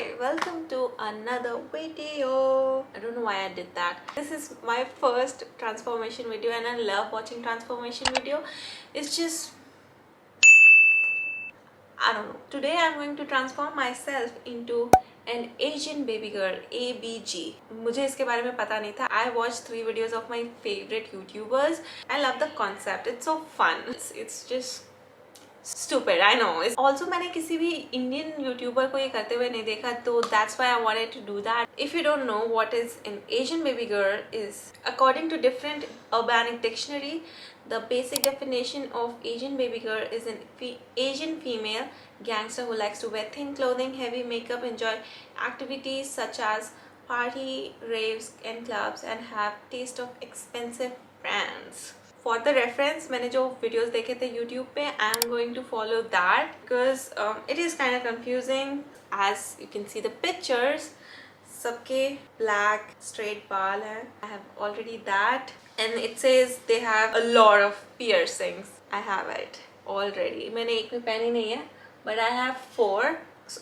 Hi, welcome to another video. I don't know why I did that. This is my first transformation video and I love watching transformation video. It's just, I don't know. Today I'm going to transform myself into an Asian baby girl, ABG. मुझे इसके बारे में पता नहीं था. I watched 3 videos of my favorite YouTubers. I love the concept. It's so fun. It's just stupid, I know. It's also मैंने किसी भी Indian YouTuber को ये करते हुए नहीं देखा, तो that's why I wanted to do that. If you don't know what is an Asian baby girl is, according to different Urbanic dictionary, the basic definition of Asian baby girl is an Asian female gangster who likes to wear thin clothing, heavy makeup, enjoy activities such as party, raves and clubs, and have taste of expensive brands. For the reference, मैंने जो videos देखे थे YouTube पे, I am going to follow that because it is kind of confusing. As you can see the pictures, सबके black straight बाल हैं. I have already that, and it says they have a lot of piercings. I have it already. मैंने एक भी पहनी नहीं है, but I have 4.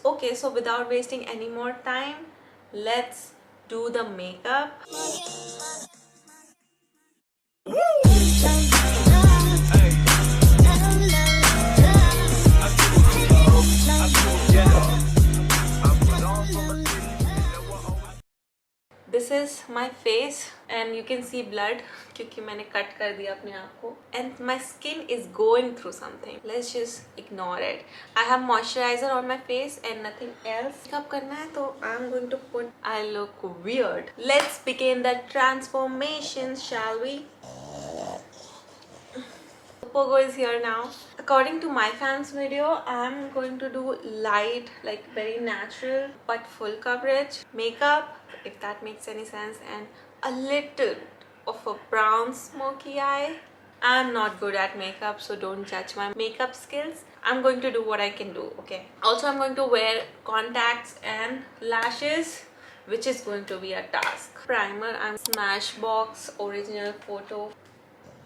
Okay, so without wasting any more time, let's do the makeup. This is my face and you can see blood क्योंकि मैंने cut कर दिया अपने आप को, and my skin is going through something. Let's just ignore it. I have moisturizer on my face and nothing else. Makeup करना है तो I'm going to put. I look weird. Let's begin the transformation, shall we? Pogo is here now. According to my fans video, I'm going to do light, like very natural but full coverage makeup, if that makes any sense, and a little of a brown smoky eye. I'm not good at makeup, so don't judge my makeup skills. I'm going to do what I can do, okay? Also, I'm going to wear contacts and lashes, which is going to be a task. Primer, I'm Smashbox Original Photo.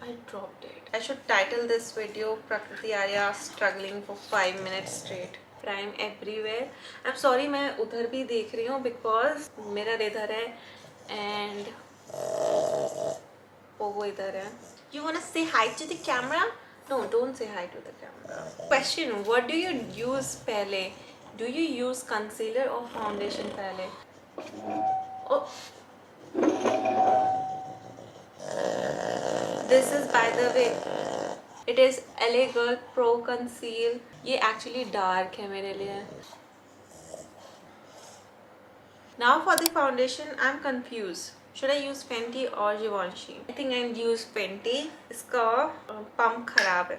I dropped it. I should title this video Prakriti Arya struggling for 5 minutes straight. Prime everywhere. I'm sorry मैं उधर भी देख रही हूँ because mirror इधर है and Pogo इधर है. You wanna say hi to the camera? No, don't say hi to the camera. Question: what do you use पहले? Do you use concealer or foundation पहले? Oh. This is, by the way, it is LA Girl Pro Conceal. ये actually dark है मेरे लिए. Now for the foundation, I'm confused. Should I use Fenty or Givenchy? I think I'll use Fenty. इसका pump खराब है.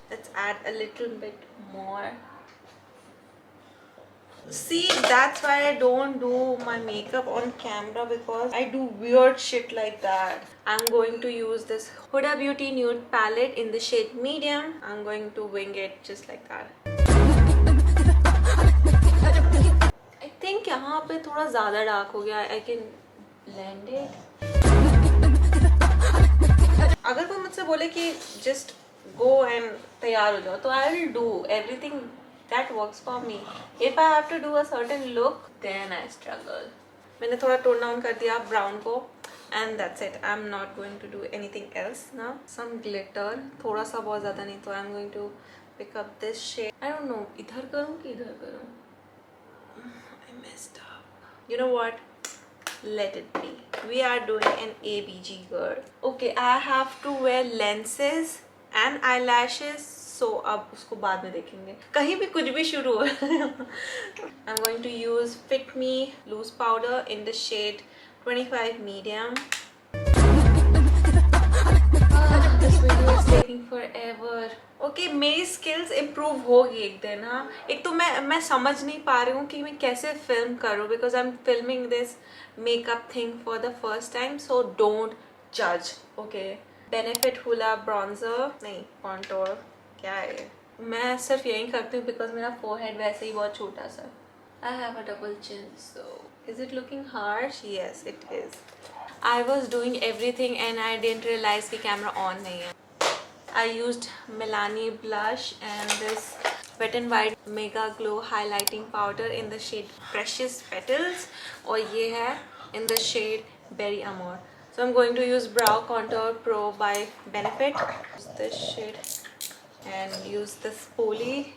Let's add a little bit more. See, that's why I don't do my makeup on camera, because I do weird shit like that. I'm going to use this Huda Beauty Nude palette in the shade medium. I'm going to wing it just like that. I think यहाँ पे थोड़ा ज़्यादा dark हो गया. I can blend it. अगर कोई मुझसे बोले कि just go and तैयार हो जाओ, तो I will do everything that works for me. If I have to do a certain look, then I struggle. मैंने थोड़ा tone down कर दिया brown को, and that's it. I'm not going to do anything else now. Some glitter, थोड़ा सा, बहुत ज़्यादा नहीं. तो I'm going to pick up this shade. I don't know, इधर करूँ कि इधर करूँ? I messed up. You know what? Let it be. We are doing an ABG girl. Okay, I have to wear lenses and eyelashes. So अब उसको बाद में देखेंगे. कहीं भी कुछ भी शुरू हो. I'm going to use Fit Me loose powder in the shade 25 medium. This video is taking forever. Okay, मेरी skills improve होगी एक दिन. हाँ, एक तो मैं समझ नहीं पा रही हूँ कि मैं कैसे film करूँ, because I'm filming this makeup thing for the first time. So don't judge. Okay. Benefit Hoola bronzer, नहीं, contour. क्या है? मैं सिर्फ यही करती हूँ because मेरा forehead वैसे ही बहुत छोटा सा. I have a double chin, so is it looking harsh? Yes, it is. I was doing everything and I didn't realize कि camera on नहीं है. I used Milani blush and this Wet n Wild Mega Glow highlighting powder in the shade Precious Petals, और ये है in the shade Berry Amor. So I'm going to use Brow Contour Pro by Benefit. Use this shade and use this Poly.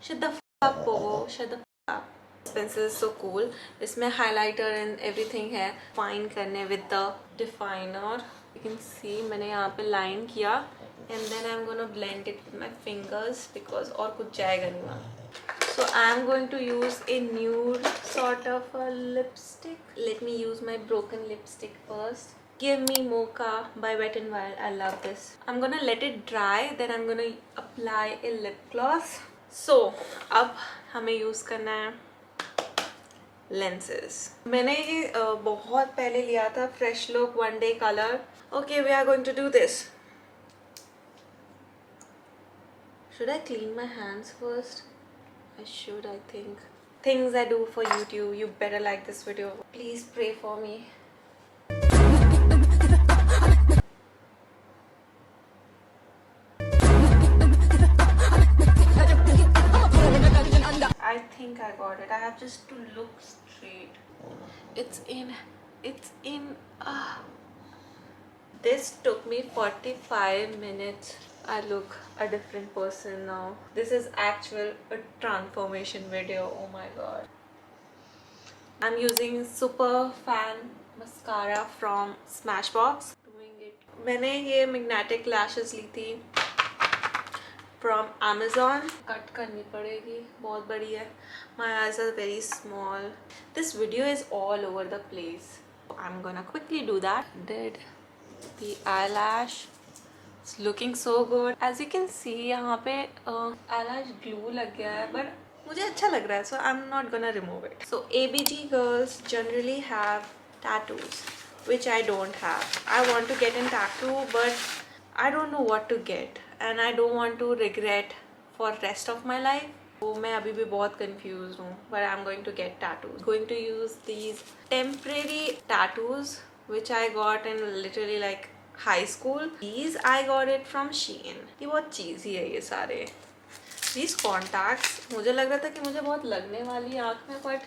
Shut the f up, Pogo. Shut the f up. This pencil is so cool. इसमें highlighter and everything है. Fine करने with the definer. You can see मैंने यहाँ पे line किया. And then I'm gonna blend it with my fingers because और कुछ जाएगा नहीं वहाँ. So I'm going to use a nude sort of a lipstick. Let me use my broken lipstick first. Give Me Mocha by Wet n Wild. I love this. I'm gonna let it dry. Then I'm gonna apply a lip gloss. So अब हमें use करना है lenses. मैंने ये बहुत पहले लिया था Fresh Look One Day Color. Okay, we are going to do this. Should I clean my hands first? I should, I think. Things I do for YouTube. You better like this video. Please pray for me. I think I got it. I have just to look straight. It's in. This took me 45 minutes. I look a different person now. This is actual a transformation video. Oh my god. I'm using Super Fan mascara from Smashbox. Doing it. मैंने ये magnetic lashes ली थी from Amazon. Cut करनी पड़ेगी. बहुत बड़ी है. My eyes are very small. This video is all over the place. I'm gonna quickly do that. Did the eyelash. It's looking so good. As you can see, यहाँ पे eyelash glue लग गया है, but मुझे अच्छा लग रहा है, so I'm not gonna remove it. So ABG girls generally have tattoos, which I don't have. I want to get a tattoo, but I don't know what to get, and I don't want to regret for rest of my life. तो मैं अभी भी बहुत confused हूँ, but I'm going to get tattoos. Going to use these temporary tattoos, which I got in literally like high school. These I got it from Shein. ये बहुत cheesy है ये सारे. These contacts मुझे लग रहा था कि मुझे बहुत लगने वाली आँख में, but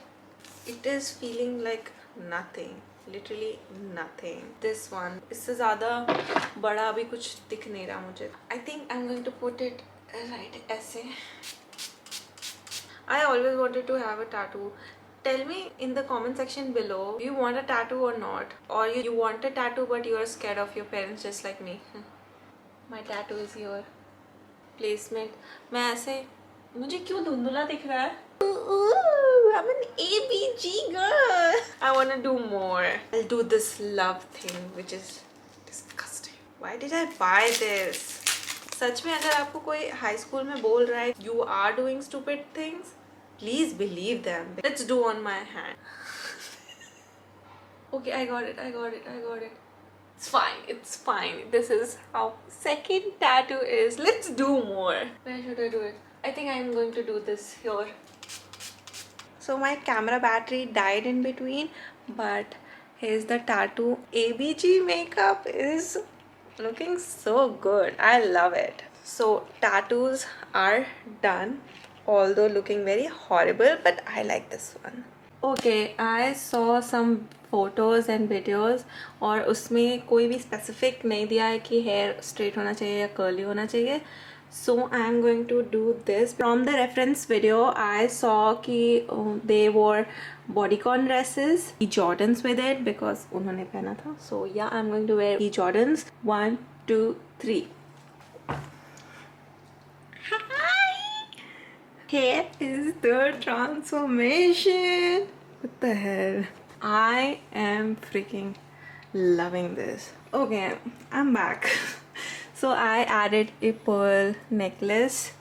it is feeling like nothing. Literally nothing. This one इससे ज़्यादा बड़ा अभी कुछ दिख नहीं रहा मुझे. I think I'm going to put it right ऐसे. I always wanted to have a tattoo. Tell me in the comment section below, you want a tattoo or not, or you want a tattoo but you are scared of your parents just like me. My tattoo is your placement. मैं ऐसे मुझे क्यों धुंधला दिख रहा है? I'm an ABG girl. I want to do more. I'll do this love thing, which is disgusting. Why did I buy this? सच में अगर आपको कोई high school में बोल रहा है you are doing stupid things, please believe them. Let's do on my hand. Okay, I got it. It's fine. This is how second tattoo is. Let's do more. Where should I do it? I think I'm going to do this here. So my camera battery died in between, but here's the tattoo. ABG makeup is looking so good. I love it. So tattoos are done, although looking very horrible, but I like this one. Okay, I saw some photos and videos और उसमें कोई भी specific नहीं दिया है कि hair straight होना चाहिए या curly होना चाहिए. So I am going to do this. From the reference video, I saw कि they wore bodycon dresses, E Jordans with it because उन्होंने पहना था. So yeah, I'm going to wear E Jordans. 1, 2, 3. Here is the transformation. What the hell? I am freaking loving this. Okay, I'm back. So I added a pearl necklace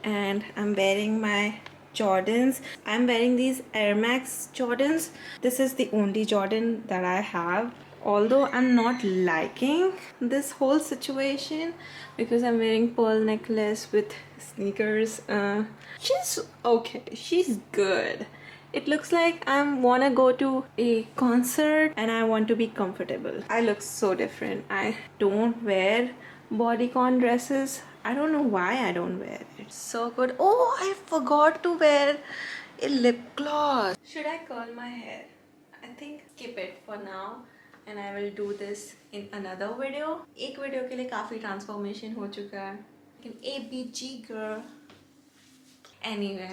and I'm wearing my Jordans. I'm wearing these Air Max Jordans. This is the only Jordan that I have. Although I'm not liking this whole situation because I'm wearing pearl necklace with sneakers. She's okay. She's good. It looks like I wanna go to a concert and I want to be comfortable. I look so different. I don't wear bodycon dresses. I don't know why I don't wear it. So good. Oh, I forgot to wear a lip gloss. Should I curl my hair? I think skip it for now and I will do this in another video. एक video के लिए काफी transformation हो चुका है. An ABG girl. Anyway,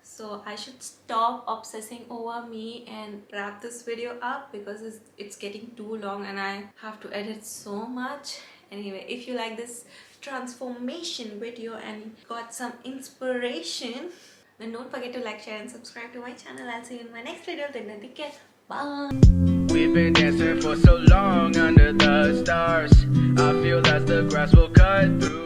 so I should stop obsessing over me and wrap this video up because it's getting too long and I have to edit so much. Anyway, if you like this transformation video and got some inspiration, then don't forget to like, share and subscribe to my channel. I'll see you in my next video. Then take care. Bye. We've been dancing for so long under the stars. I feel that the grass will cut through